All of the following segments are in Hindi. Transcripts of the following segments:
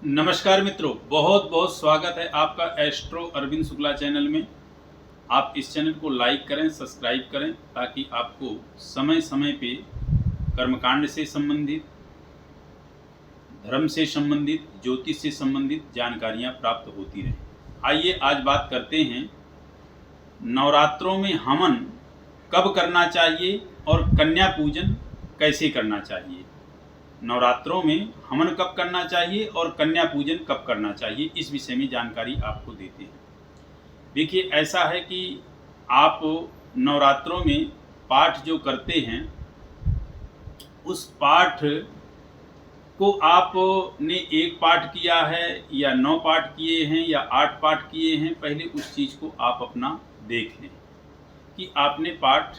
नमस्कार मित्रों, बहुत बहुत स्वागत है आपका एस्ट्रो अरविंद शुक्ला चैनल में। आप इस चैनल को लाइक करें, सब्सक्राइब करें ताकि आपको समय समय पे कर्मकांड से संबंधित, धर्म से संबंधित, ज्योतिष से संबंधित जानकारियां प्राप्त होती रहें। आइए आज बात करते हैं नवरात्रों में हवन कब करना चाहिए और कन्या पूजन कैसे करना चाहिए। नवरात्रों में हवन कब करना चाहिए और कन्या पूजन कब करना चाहिए, इस विषय में जानकारी आपको देते हैं। देखिए, ऐसा है कि आप नवरात्रों में पाठ जो करते हैं, उस पाठ को आपने एक पाठ किया है या 9 पाठ किए हैं या 8 पाठ किए हैं, पहले उस चीज़ को आप अपना देख लें कि आपने पाठ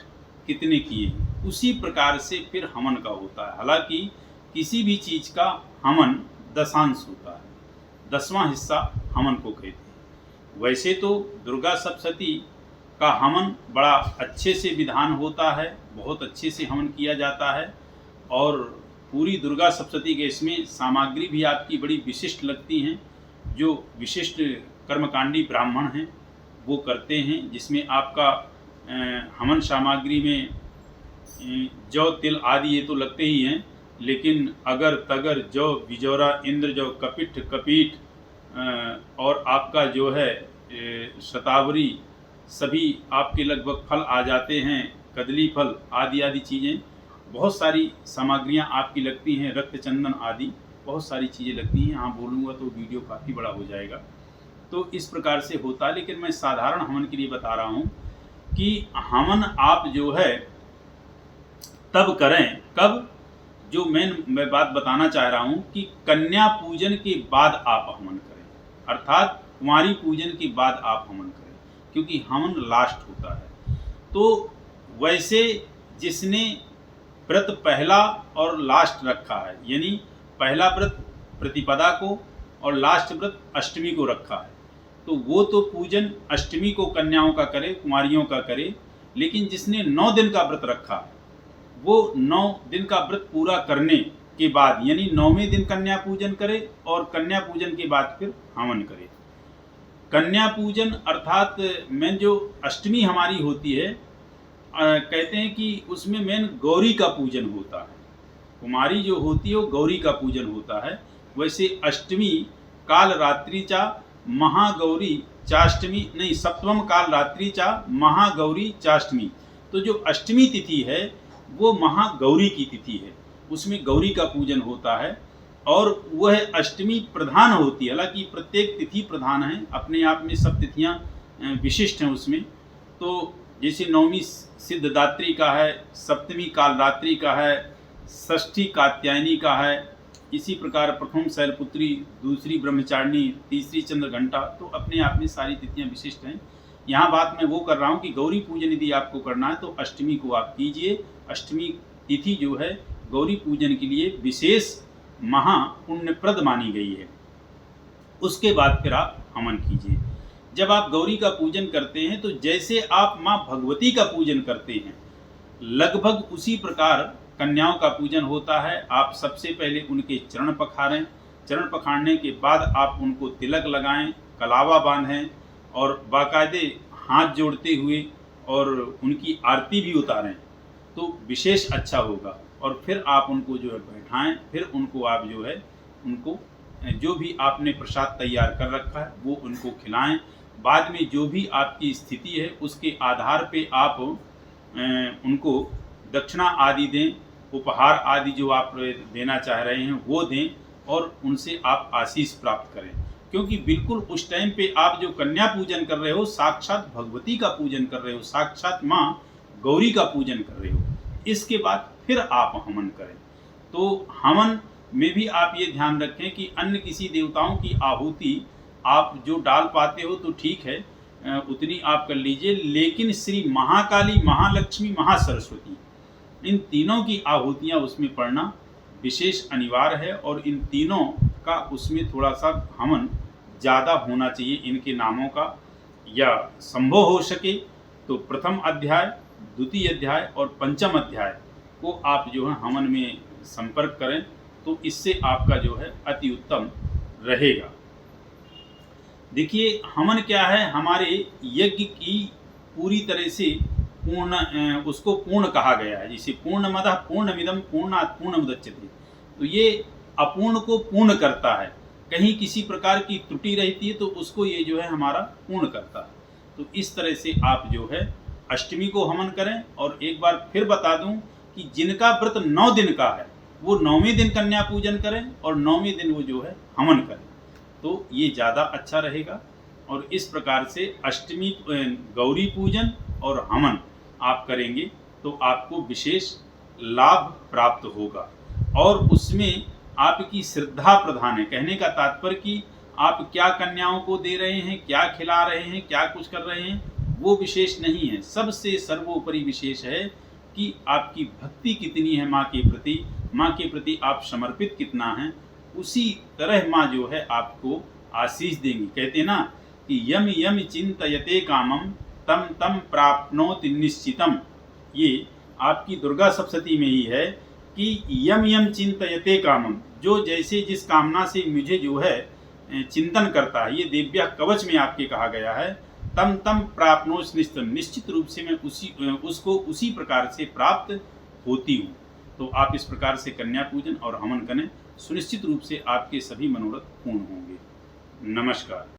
कितने किए हैं। उसी प्रकार से फिर हवन का होता है। हालांकि किसी भी चीज़ का हवन दशांश होता है, 10वां हिस्सा हवन को कहते हैं। वैसे तो दुर्गा सप्तशती का हवन बड़ा अच्छे से विधान होता है, बहुत अच्छे से हवन किया जाता है और पूरी दुर्गा सप्तशती के इसमें सामग्री भी आपकी बड़ी विशिष्ट लगती हैं। जो विशिष्ट कर्मकांडी ब्राह्मण हैं वो करते हैं, जिसमें आपका हवन सामग्री में जौ, तिल आदि ये तो लगते ही हैं, लेकिन अगर तगर, जौ, बिजौरा, इंद्र जौ, कपिठ, कपीठ और आपका जो है शतावरी, सभी आपके लगभग फल आ जाते हैं, कदली फल आदि आदि चीज़ें, बहुत सारी सामग्रियां आपकी लगती हैं, रक्त चंदन आदि बहुत सारी चीज़ें लगती हैं। हाँ, बोलूँगा तो वीडियो काफ़ी बड़ा हो जाएगा। तो इस प्रकार से होता है, लेकिन मैं साधारण हवन के लिए बता रहा हूँ कि हवन आप जो है तब करें, कब, जो मैं बात बताना चाह रहा हूँ कि कन्या पूजन के बाद आप हवन करें, अर्थात कुंवारी पूजन के बाद आप हवन करें, क्योंकि हवन लास्ट होता है। तो वैसे जिसने व्रत पहला और लास्ट रखा है, यानी पहला व्रत प्रतिपदा को और लास्ट व्रत अष्टमी को रखा है, तो वो तो पूजन अष्टमी को कन्याओं का करे, कुंवारियों का करे। लेकिन जिसने 9 दिन का व्रत रखा है, वो 9 दिन का व्रत पूरा करने के बाद, यानी 9वें दिन कन्या पूजन करे और कन्या पूजन के बाद फिर हवन करे। कन्या पूजन अर्थात मेन जो अष्टमी हमारी होती है, कहते हैं कि उसमें मेन गौरी का पूजन होता है। कुमारी जो होती है वो गौरी का पूजन होता है। वैसे अष्टमी काल रात्रि चा महागौरी चाष्टमी, नहीं, सप्तम काल रात्रि चा महागौरी चाष्टमी। तो जो अष्टमी तिथि है वो महागौरी की तिथि है, उसमें गौरी का पूजन होता है और वह अष्टमी प्रधान होती है। हालांकि प्रत्येक तिथि प्रधान है, अपने आप में सब तिथियां विशिष्ट हैं उसमें। तो जैसे 9वीं सिद्धदात्री का है, 7वीं कालरात्रि का है, 6ठी कात्यायनी का है, इसी प्रकार प्रथम शैलपुत्री, दूसरी ब्रह्मचारिणी, तीसरी चंद्रघंटा। तो अपने आप में सारी तिथियां विशिष्ट हैं। यहाँ बात मैं वो कर रहा हूँ कि गौरी पूजन यदि आपको करना है तो अष्टमी को आप कीजिए। अष्टमी तिथि जो है गौरी पूजन के लिए विशेष महापुण्यप्रद मानी गई है। उसके बाद फिर आप हवन कीजिए। जब आप गौरी का पूजन करते हैं तो जैसे आप माँ भगवती का पूजन करते हैं, लगभग उसी प्रकार कन्याओं का पूजन होता है। आप सबसे पहले उनके चरण पखारें, चरण पखारने के बाद आप उनको तिलक लगाएं, कलावा बांधें और बाकायदे हाथ जोड़ते हुए और उनकी आरती भी उतारें तो विशेष अच्छा होगा। और फिर आप उनको जो है बैठाएं, फिर उनको आप जो है उनको जो भी आपने प्रसाद तैयार कर रखा है वो उनको खिलाएं। बाद में जो भी आपकी स्थिति है उसके आधार पे आप उनको दक्षिणा आदि दें, उपहार आदि जो आप देना चाह रहे हैं वो दें और उनसे आप आशीष प्राप्त करें। क्योंकि बिल्कुल उस टाइम पे आप जो कन्या पूजन कर रहे हो, साक्षात भगवती का पूजन कर रहे हो, साक्षात माँ गौरी का पूजन कर रहे हो। इसके बाद फिर आप हवन करें। तो हवन में भी आप ये ध्यान रखें कि अन्य किसी देवताओं की आहुति आप जो डाल पाते हो तो ठीक है, उतनी आप कर लीजिए। लेकिन श्री महाकाली, महालक्ष्मी, महासरस्वती, इन तीनों की आहुतियाँ उसमें पढ़ना विशेष अनिवार्य है और इन तीनों का उसमें थोड़ा सा हवन ज़्यादा होना चाहिए इनके नामों का। या संभव हो सके तो प्रथम अध्याय, द्वितीय अध्याय और पंचम अध्याय को आप जो है हवन में संपर्क करें तो इससे आपका जो है अति उत्तम रहेगा। देखिए, हवन क्या है, हमारे यज्ञ की पूरी तरह से उसको पूर्ण कहा गया है। जिसे पूर्णमदः पूर्णमिदं पूर्णात् पूर्णमुदच्यते, तो ये अपूर्ण को पूर्ण करता है। कहीं किसी प्रकार की त्रुटि रहती है तो उसको ये जो है हमारा पूर्ण करता है। तो इस तरह से आप जो है अष्टमी को हवन करें। और एक बार फिर बता दूं कि जिनका व्रत 9 दिन का है वो 9वें दिन कन्या पूजन करें और 9वें दिन वो जो है हवन करें, तो ये ज़्यादा अच्छा रहेगा। और इस प्रकार से अष्टमी गौरी पूजन और हवन आप करेंगे तो आपको विशेष लाभ प्राप्त होगा। और उसमें आपकी श्रद्धा प्रधान है। कहने का तात्पर्य कि आप क्या कन्याओं को दे रहे हैं, क्या खिला रहे हैं, क्या कुछ कर रहे हैं, वो विशेष नहीं है। सबसे सर्वोपरि विशेष है कि आपकी भक्ति कितनी है माँ के प्रति आप समर्पित कितना हैं। उसी तरह माँ जो है आपको आशीष देंगी। कहते ना कि यम यम चिंतयते कामम तम तम प्राप्नोति निश्चितम। ये आपकी दुर्गा सप्तशती में ही है कि यम यम चिंतयते कामम, जो जैसे जिस कामना से मुझे जो है चिंतन करता है, ये दिव्या कवच में आपके कहा गया है, तम तम प्राप्नोति निश्चितम, निश्चित रूप से मैं उसको उसी प्रकार से प्राप्त होती हूँ। तो आप इस प्रकार से कन्या पूजन और हवन करें, सुनिश्चित रूप से आपके सभी मनोरथ पूर्ण होंगे। नमस्कार।